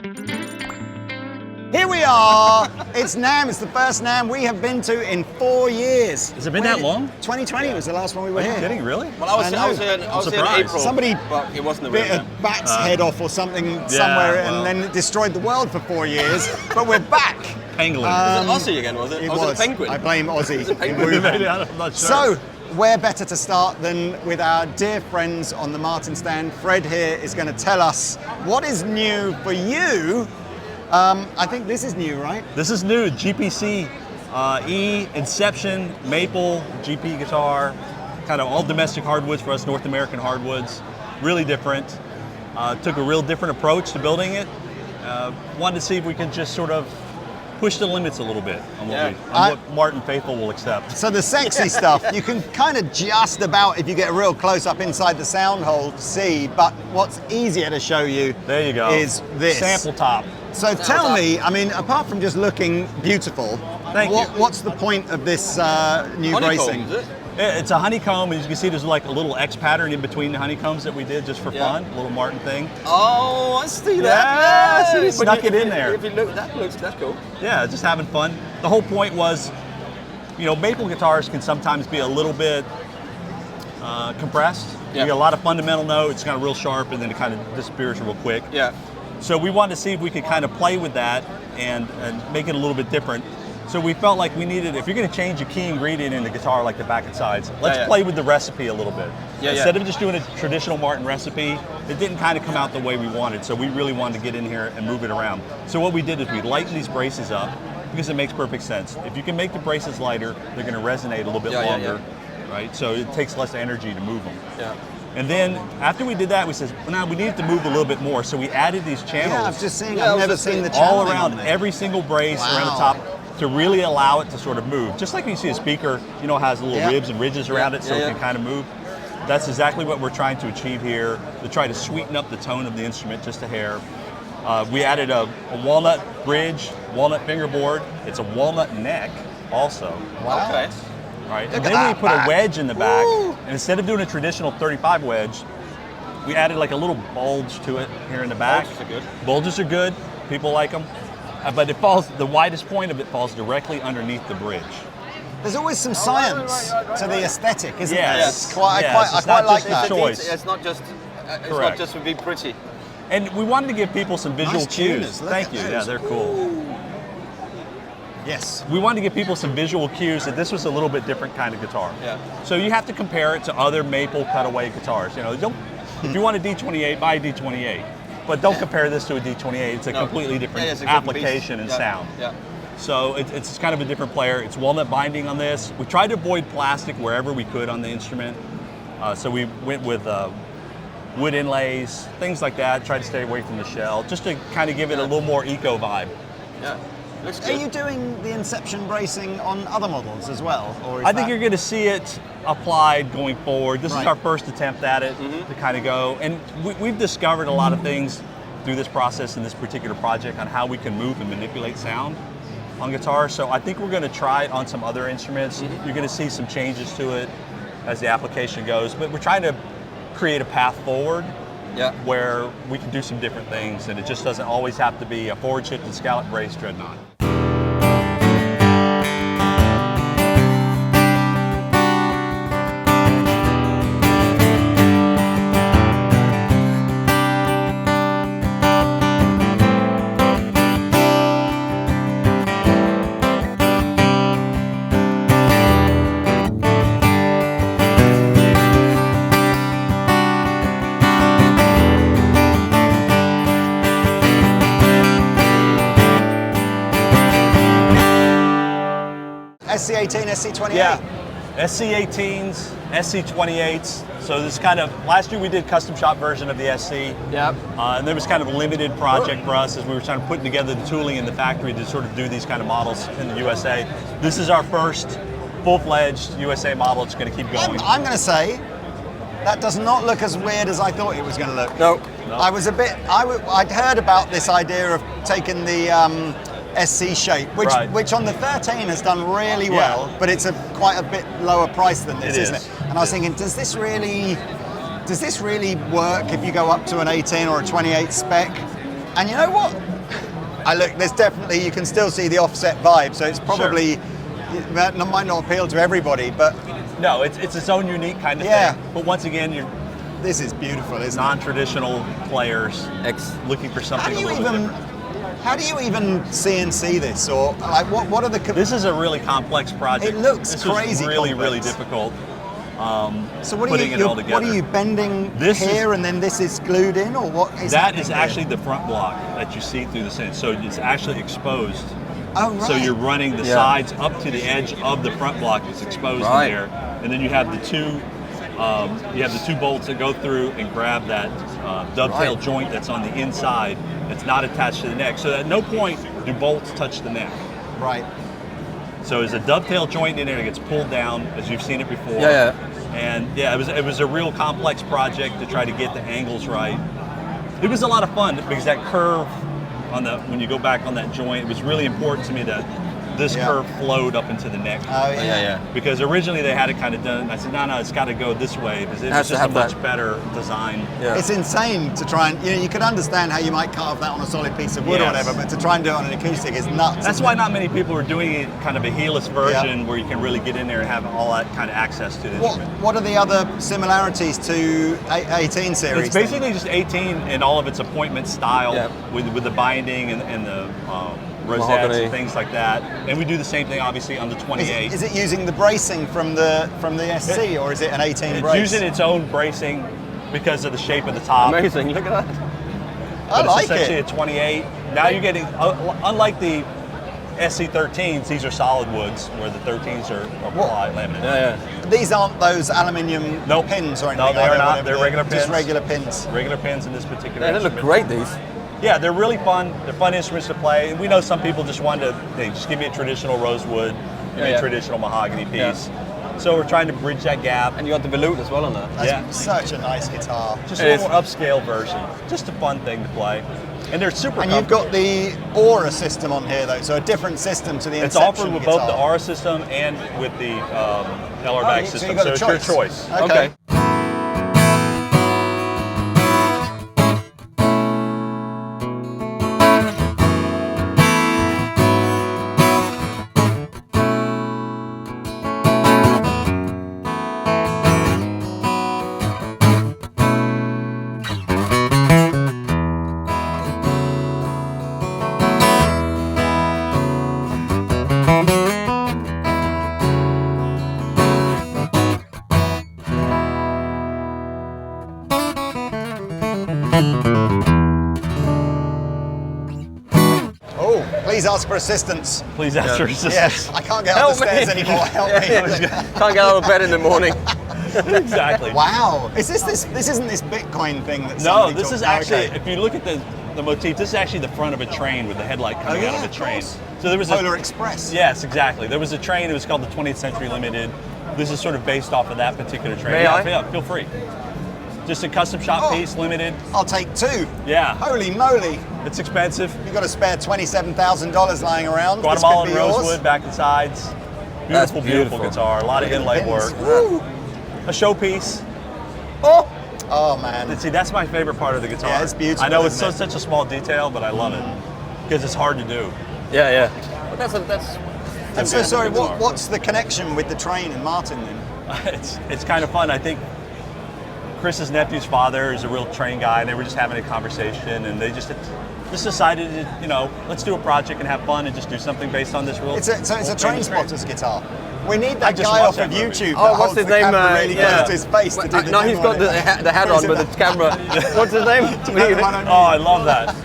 Here we are. It's NAMM. It's the first NAMM we have been to in 4 years. Has it been that long? 2020 was the last one we were Are here. you kidding, really? Well, I was here in April. Somebody but it wasn't the bit real a bat's head off or something somewhere, and then it destroyed the world for 4 years. But we're back. Pangolin. Was it Aussie again, was it? It was. was. It a penguin? I blame Aussie. Maybe, I'm not sure. So, where better to start than with our dear friends on the Martin stand. Fred here is going to tell us what is new for you. I think this is new, right? This is new, GPCE, Inception, Maple, GP guitar, kind of all domestic hardwoods for us, North American hardwoods, really different. Took a real different approach to building it. Wanted to see if we could just sort of push the limits a little bit on what Martin Faithful will accept. So the sexy stuff, you can kind of just about, if you get a real close up inside the sound hole, see, but what's easier to show you there you go. Is this. Sample top. So tell me, I mean, apart from just looking beautiful, what's the point of this new bracing? Is it? It's a honeycomb, and as you can see, there's like a little X pattern in between the honeycombs that we did just for fun, a little Martin thing. Oh, I see that. Yeah, snuck it in there. If you look, that's cool. Yeah, just having fun. The whole point was, you know, maple guitars can sometimes be a little bit compressed. You get a lot of fundamental notes, kind of real sharp, and then it kind of disappears real quick. Yeah. So we wanted to see if we could kind of play with that and make it a little bit different. So we felt like we needed, if you're going to change a key ingredient in the guitar, like the back and sides, let's play with the recipe a little bit. Instead of just doing a traditional Martin recipe, it didn't kind of come out the way we wanted. So we really wanted to get in here and move it around. So what we did is we lightened these braces up because it makes perfect sense. If you can make the braces lighter, they're going to resonate a little bit longer, right? So it takes less energy to move them. Yeah. And then after we did that, we said, well, now we need to move a little bit more. So we added these channels. Yeah, I've just seen, I've never seen the channel all around every single brace around the top to really allow it to sort of move. Just like when you see a speaker, you know, it has little ribs and ridges around it so it can kind of move. That's exactly what we're trying to achieve here, to try to sweeten up the tone of the instrument just a hair. We added a walnut bridge, walnut fingerboard. It's a walnut neck also. Wow. Okay. Right. And then we put a wedge in the back, and instead of doing a traditional 35 wedge, we added like a little bulge to it here in the back. Bulges are good. Bulges are good. People like them. But it falls, the widest point of it falls directly underneath the bridge. There's always some science to the aesthetic, isn't there? Yes. It's quite, I quite like that. Choice. It's not just to be pretty. And we wanted to give people some visual Nice cues. tuners. Thank you. Yeah, they're cool. Yes. We wanted to give people some visual cues that this was a little bit different kind of guitar. Yeah. So you have to compare it to other maple cutaway guitars. You know, if you want a D28, buy a D28. But don't compare this to a D28. It's a completely different application and sound. Yeah. So it's kind of a different player. It's walnut binding on this. We tried to avoid plastic wherever we could on the instrument. So we went with wood inlays, things like that. Tried to stay away from the shell, just to kind of give it a little more eco vibe. Yeah. Looks Are you doing the Inception bracing on other models as well? Or I think you're going to see it applied going forward. This is our first attempt at it to kind of go. And we've discovered a lot of things through this process in this particular project on how we can move and manipulate sound on guitar. So I think we're going to try it on some other instruments. You're going to see some changes to it as the application goes. But we're trying to create a path forward where we can do some different things, and it just doesn't always have to be a forward shifted scallop brace dreadnought. SC18, SC28? Yeah, SC18s, SC28s. So this kind of, last year we did custom shop version of the SC. Yep. And there was kind of a limited project for us as we were trying to put together the tooling in the factory to sort of do these kind of models in the USA. This is our first full-fledged USA model. It's going to keep going. I'm going to say, that does not look as weird as I thought it was going to look. No. I was a bit, I'd heard about this idea of taking the SC shape, which on the 13 has done really well, but it's quite a bit lower price than this, isn't it? And I was thinking, does this really work if you go up to an 18 or a 28 spec? And you know what? Look, there's definitely, you can still see the offset vibe, so it's probably, it might not appeal to everybody, but... No, it's its own unique kind of thing. But once again, you're... This is beautiful, isn't it? Non-traditional players looking for something a little bit different. How do you even CNC this, or like what are the? This is a really complex project. It looks this crazy. Really, complex. really difficult. So what putting it all together. What are you bending here, and then this is glued in, or what? That is actually the front block that you see through the center. So it's actually exposed. Oh right. So you're running the sides up to the edge of the front block. It's exposed in there, and then you have the two. You have the two bolts that go through and grab that dovetail joint that's on the inside. It's not attached to the neck. So at no point do bolts touch the neck. Right. So there's a dovetail joint in there that gets pulled down, as you've seen it before. Yeah. And yeah, it was a real complex project to try to get the angles right. It was a lot of fun because that curve on when you go back on that joint, it was really important to me that this curve flowed up into the neck. Oh yeah. Because originally they had it kind of done. I said, no, it's got to go this way because it's just a much better design. Yeah. It's insane to try and, you could understand how you might carve that on a solid piece of wood or whatever, but to try and do it on an acoustic is nuts. That's why not many people are doing it kind of a heelless version where you can really get in there and have all that kind of access to the instrument. What are the other similarities to 18 series? It's basically just 18 in all of its appointment style with the binding and the rosettes and things like that, and we do the same thing obviously on the 28. Is it using the bracing from the SC, or is it an 18 brace? It's using its own bracing because of the shape of the top. Amazing, look at that. I like it's essentially a 28. Now you're getting, unlike the SC13s, these are solid woods, where the 13s are laminate. Yeah. These aren't those aluminium pins or anything? No, they are not. They're regular pins. Just regular pins. Regular pins in this particular Yeah, they look great, these. Yeah, they're really fun. They're fun instruments to play. And we know some people just want to, just give me a traditional rosewood, give me a traditional mahogany piece. So we're trying to bridge that gap. And you got the veloute as well on that. That's such a nice guitar. Just a little more upscale version. Just a fun thing to play. And they're super And you've got the Aura system on here though, so a different system to the Inception It's offered with both the Aura system and with the LR back system. So it's your choice. Okay. Please ask for assistance. Please ask for assistance. Yes, I can't get up the stairs anymore. Help me. Can't get out of bed in the morning. Exactly. Wow. This isn't this Bitcoin thing that No, this is actually, if you look at the motif, this is actually the front of a train with the headlight coming out of the train. So there was Polar Express. Yes, exactly. There was a train, it was called the 20th Century Limited. This is sort of based off of that particular train. May I? Yeah, feel free. Just a custom shop piece, limited. I'll take two. Yeah. Holy moly. It's expensive. You've got a spare $27,000 lying around. Guatemalan rosewood, back and sides. Beautiful, beautiful guitar. A lot of inlay work. Woo. A showpiece. Oh man. See, that's my favorite part of the guitar. Yeah, it's beautiful. I know it's such a small detail, but I love it because it's hard to do. Yeah. But that's I'm so sorry. What's the connection with the train and Martin then? It's kind of fun. I think Chris's nephew's father is a real train guy, and they were just having a conversation, and they just decided to, let's do a project and have fun and just do something based on this real. It's a train spotter's guitar. We need that guy off of YouTube. Oh, what's his name? Really close to his face to do the no, he's got the hat on with the camera. What's his name? Oh, I love that.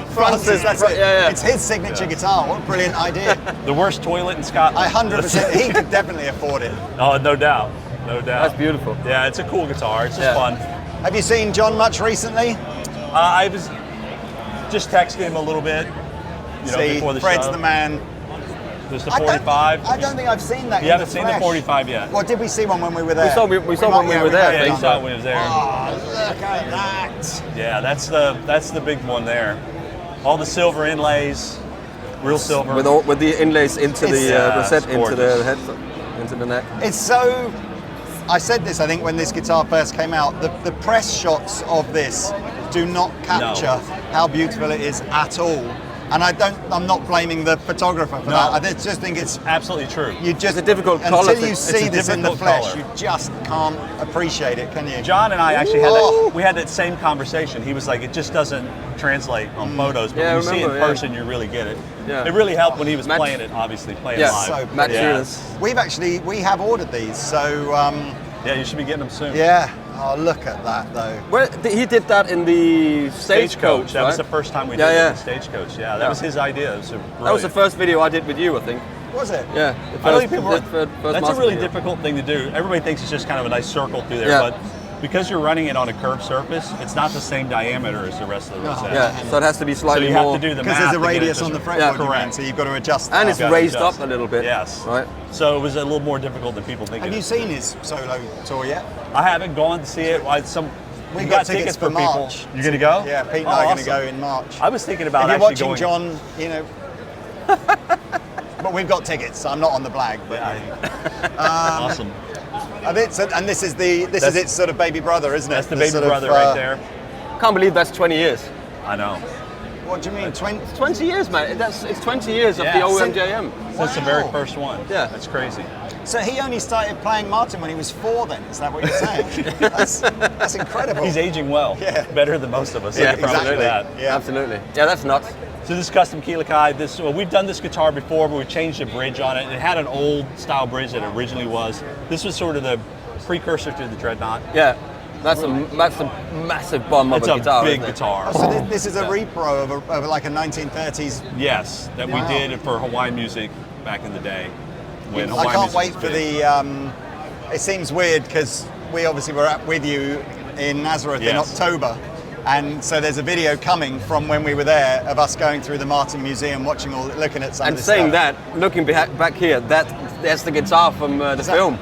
Francis, that's it. Yeah. It's his signature guitar. What a brilliant idea. The worst toilet in Scotland. 100%. He could definitely afford it. Oh, no doubt. No doubt. That's beautiful. Yeah, it's a cool guitar. It's just fun. Have you seen John much recently? I was just texting him a little bit. Before the Fred's show. the man. There's the 45. I don't think I've seen that. You haven't seen the 45 yet. Well, did we see one when we were there? We saw when we were there. Yeah, we saw it when we was there. Oh, look at that! Yeah, that's the big one there. All the silver inlays, real silver. With the inlays into the rosette, into the head, into the neck. It's so. I said this, I think, when this guitar first came out. The press shots of this do not capture how beautiful it is at all. And I'm not blaming the photographer for that. I just think it's absolutely true. You just, it's a difficult color. Until you see this in the flesh, color. you just can't appreciate it, can you? John and I actually had that same conversation. He was like, it just doesn't translate on photos, but when you see it in person, you really get it. Yeah. It really helped when he was playing it, obviously, playing live. So we have ordered these, so... yeah, you should be getting them soon. Yeah. Oh, look at that, though. Well, he did that in the Stagecoach. That was the first time we did it in the Stagecoach. Yeah, that was his idea. That was the first video I did with you, I think. Was it? Yeah. That's a really difficult thing to do. Everybody thinks it's just kind of a nice circle through there, but because you're running it on a curved surface, it's not the same diameter as the rest of the rosette. Yeah, so it has to be slightly more. So you have to do the math. Because there's a radius on the fretboard, correct. So you've got to adjust. And it's raised up a little bit. Yes. Right. So it was a little more difficult than people think. Have you seen his solo tour yet? I haven't gone to see it. We got tickets for March. You're going to go? Yeah, Pete and I are going to go in March. I was thinking about actually going. If you're watching John, you know. But we've got tickets, so I'm not on the blag. But, awesome. And this is its sort of baby brother, isn't it? That's the baby brother right there. Can't believe that's 20 years. I know. What do you mean? 20 years, man. It's 20 years of the OMJM. That's the very first one. Yeah. That's crazy. So he only started playing Martin when he was 4 then? Is that what you're saying? that's incredible. He's aging well. Yeah. Better than most of us. Yeah, exactly. That. Yeah, absolutely. Yeah, that's nuts. So this is custom key Lakai. We've done this guitar before, but we changed the bridge on it. It had an old style bridge that it originally was. This was sort of the precursor to the Dreadnought. Yeah, that's a massive bomb of a guitar. It's a big guitar. Oh, so this is a repro of like a 1930s. Yes, that we did for Hawaiian music back in the day. When I can't wait for the. It seems weird because we obviously were with you in Nazareth in October. And so there's a video coming from when we were there of us going through the Martin Museum, looking at some of this saying stuff. that, looking back here, that's the guitar from the film.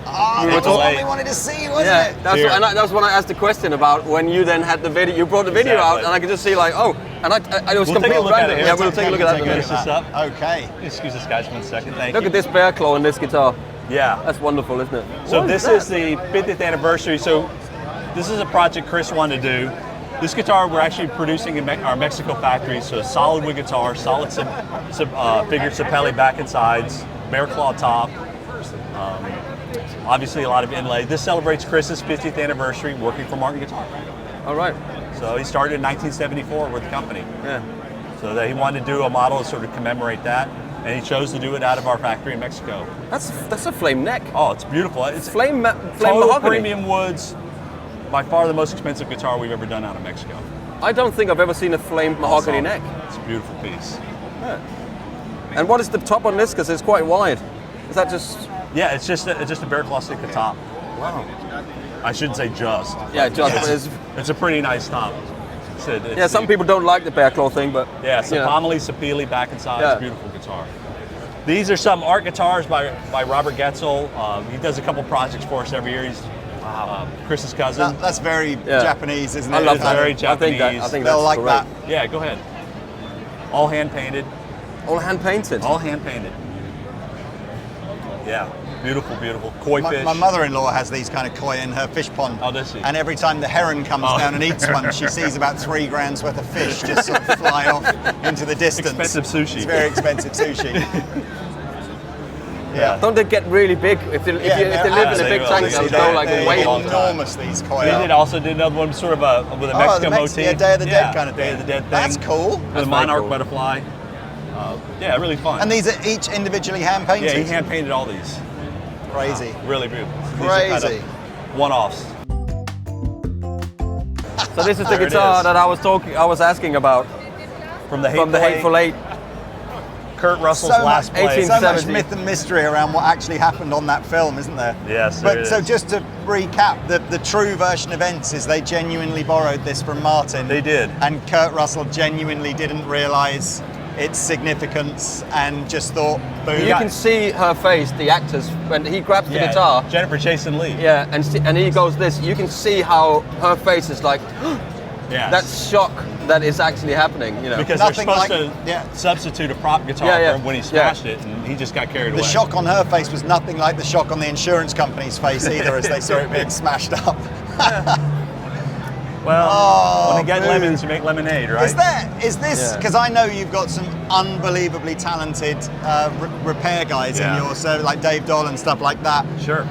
Oh, that's what we wanted to see, wasn't it? That's when I asked the question about when you then had the video. You brought the video out, and I could just see like, and I was completely random. Yeah, we'll take a look at that. Finish this up. Okay. Excuse us, guys, 1 second. Thank you. Look at this bear claw on this guitar. Yeah, that's wonderful, isn't it? So this is the 50th anniversary. So this is a project Chris wanted to do. This guitar we're actually producing in our Mexico factory, so solid wood guitar, solid figured sapelli back and sides, bear claw top, obviously a lot of inlay. This celebrates Chris's 50th anniversary working for Martin Guitar. All right. So he started in 1974 with the company. Yeah. So that he wanted to do a model to sort of commemorate that, and he chose to do it out of our factory in Mexico. That's a flame neck. Oh, it's beautiful. It's flame total mahogany. Premium woods. By far the most expensive guitar we've ever done out of Mexico. I don't think I've ever seen a flame mahogany neck. It's a beautiful piece. Yeah. And what is the top on this? Because it's quite wide. Is that just? Yeah, it's just a bear claw stick at top. Wow. I shouldn't say just. Yeah, just. It's a pretty nice top. Some people don't like the bear claw thing, but yeah, sapameli, sapili, back and sides, beautiful guitar. These are some art guitars by Robert Getzel. He does a couple projects for us every year. He's Chris's cousin. That's very Japanese, isn't it? I love that. Very Japanese. I think they'll that's like great. that. Yeah, go ahead. All hand painted. All hand painted? All hand painted. Yeah, beautiful, beautiful. Koi fish. My mother-in-law has these kind of koi in her fish pond. Oh, does she? And every time the heron comes down and eats one, she sees about 3 grand's worth of fish just sort of fly off into the distance. Expensive sushi. It's very expensive sushi. Yeah. Don't they get really big? If they live in a big tank, they'll go like way enormous, these koi. They also did another one with a Mexican motif. Yeah, Day of the Dead kind of thing. Day of the Dead thing. That's cool. With a monarch butterfly. Really fun. And these are each individually hand painted? Yeah, he hand painted all these. Crazy. Really beautiful. Crazy. One-offs. So this is the guitar that I was asking about. From the Hateful Eight. Kurt Russell's last play. So much myth and mystery around what actually happened on that film, isn't there? Yes, but so just to recap, the true version of events is they genuinely borrowed this from Martin. They did. And Kurt Russell genuinely didn't realise its significance and just thought, boom. You can see her face, the actors, when he grabs the guitar. Jennifer Jason Leigh. Yeah, and he goes this. You can see how her face is like, that shock that is actually happening, you know. Because they're supposed to substitute a prop guitar for when he smashed it, and he just got carried away. The shock on her face was nothing like the shock on the insurance company's face either, as they saw it being smashed up. Well, when you get lemons, you make lemonade, right? Is this, because I know you've got some unbelievably talented repair guys in your service, like Dave Doll and stuff like that. Sure.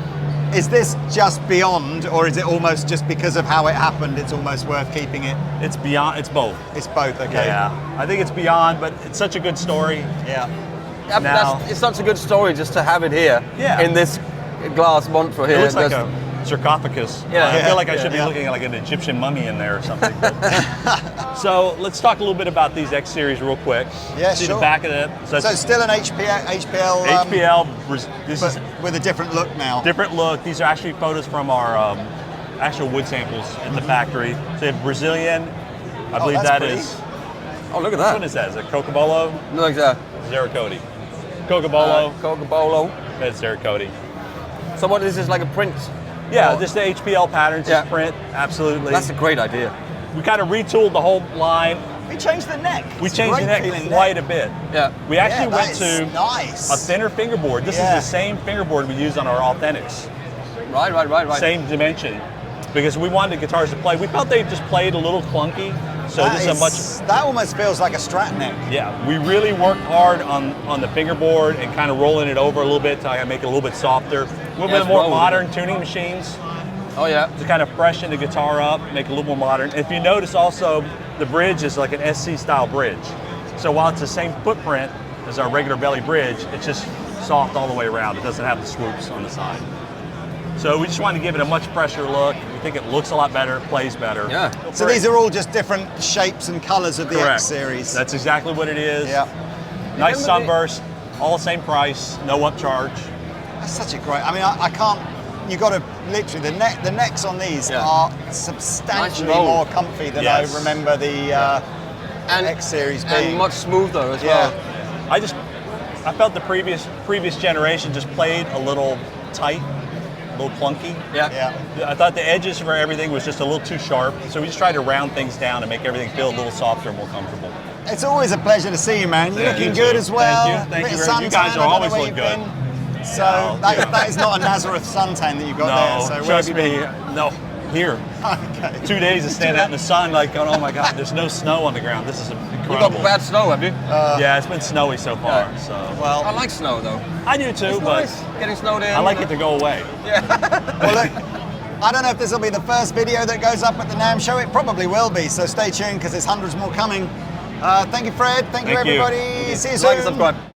Is this just beyond, or is it almost just because of how it happened, it's almost worth keeping it? It's beyond, it's both. It's both, okay. Yeah, I think it's beyond, but it's such a good story. Yeah. It's such a good story just to have it here in this glass montre here. It looks like a sarcophagus. Yeah. I feel like I should be looking at like an Egyptian mummy in there or something. So let's talk a little bit about these X series real quick. Yeah, See sure. the back of it. So it's still an HPL. This but is with a different look now. different look. These are actually photos from our actual wood samples at the factory. So you have Brazilian. I believe that's that pretty. is. Oh, look at Which that. one is that? Is it Cocobolo? Look at that. Zeracody. Cocobolo. Cocobolo. That's Zeracody. So what is this, like a print? Yeah, just the HPL patterns, Yeah. just print, absolutely. That's a great idea. We kind of retooled the whole line. We changed the neck. We It's changed the great neck feeling quite a bit. Yeah. We actually that went is to nice. a thinner fingerboard. This is the same fingerboard we use on our Authentics. Right. Same dimension. Because we wanted the guitars to play. We felt they just played a little clunky. So That almost feels like a Strat neck. Yeah, we really worked hard on the fingerboard and kind of rolling it over a little bit to make it a little bit softer. A little bit more modern tuning machines. Oh yeah. To kind of freshen the guitar up, make it a little more modern. If you notice also, the bridge is like an SC style bridge. So while it's the same footprint as our regular belly bridge, it's just soft all the way around. It doesn't have the swoops on the side. So we just wanted to give it a much fresher look. We think it looks a lot better, plays better. Yeah. So these are all just different shapes and colors of the X series. That's exactly what it is. Yeah. Nice sunburst, all the same price, no upcharge. That's such a great. I mean, I can't. You got to literally the necks on these are substantially more comfy than I remember the X series being. And much smoother as well. I felt the previous generation just played a little tight, a little clunky. Yeah. I thought the edges for everything was just a little too sharp, so we just tried to round things down and make everything feel a little softer and more comfortable. It's always a pleasure to see you, man. You're looking good as well. Thank you. You guys are always looking good. So that is not a Nazareth suntan that you got there. So trust me. No, here. Okay. 2 days of standing out in the sun, like going, oh my God, there's no snow on the ground. This is incredible. You got bad snow, have you? Yeah, it's been snowy so far. So well, I like snow though. I do too, It's but nice getting snowed in. I like it to go away. well, look, I don't know if this will be the first video that goes up at the NAMM show. It probably will be. So stay tuned because there's hundreds more coming. Thank you, Fred. Thank you, everybody. See you soon. Like and subscribe.